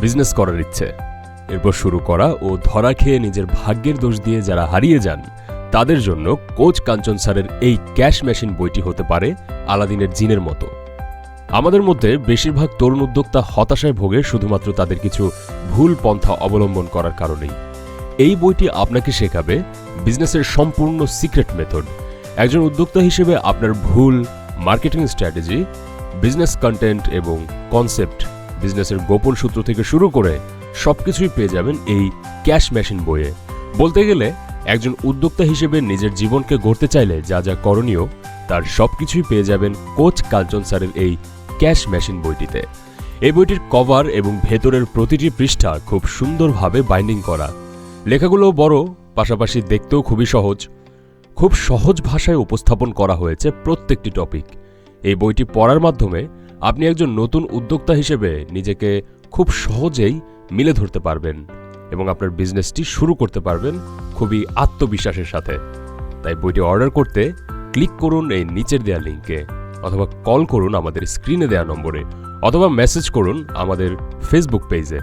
Business করার ইচ্ছে, এরপর শুরু করা ও ধরা খেয়ে নিজের ভাগ্যের দোষ দিয়ে যারা হারিয়ে যান তাদের জন্য কোচ কাঞ্চন স্যারের এই ক্যাশ মেশিন বইটি হতে পারে আলাদিনের জিনের মতো। আমাদের মধ্যে বেশিরভাগ তরুণ উদ্যোক্তা হতাশায় ভোগে শুধুমাত্র তাদের কিছু ভুল পন্থা অবলম্বন করার কারণেই। এই বইটি আপনাকে শেখাবে বিজনেসের সম্পূর্ণ সিক্রেট মেথড। একজন উদ্যোক্তা হিসেবে আপনার ভুল মার্কেটিং স্ট্র্যাটেজি, বিজনেস কন্টেন্ট এবং কনসেপ্ট, বিজনেসের গোপন সূত্র থেকে শুরু করে সবকিছুই পেয়ে যাবেন এই ক্যাশ মেশিন বইয়ে। বলতে গেলে একজন উদ্যোক্তা হিসেবে নিজের জীবনকে গড়তে চাইলে যা যা করণীয় তার সবকিছুই পেয়ে যাবেন কোচ কাঞ্চন স্যারের এই ক্যাশ মেশিন বইটিতে। এই বইটির কভার এবং ভেতরের প্রতিটি পৃষ্ঠা খুব সুন্দরভাবে বাইন্ডিং করা। লেখাগুলো বড়, পাশাপাশি দেখতেও খুবই সহজ। খুব সহজ ভাষায় উপস্থাপন করা হয়েছে প্রত্যেকটি টপিক। এই বইটি পড়ার মাধ্যমে আপনি একজন নতুন উদ্যোক্তা হিসেবে নিজেকে খুব সহজেই মিলে ধরতে পারবেন এবং আপনার বিজনেসটি শুরু করতে পারবেন খুবই আত্মবিশ্বাসের সাথে। তাই বইটি অর্ডার করতে ক্লিক করুন এই নিচের দেওয়া লিঙ্কে, অথবা কল করুন আমাদের স্ক্রিনে দেওয়া নম্বরে, অথবা মেসেজ করুন আমাদের ফেসবুক পেজে।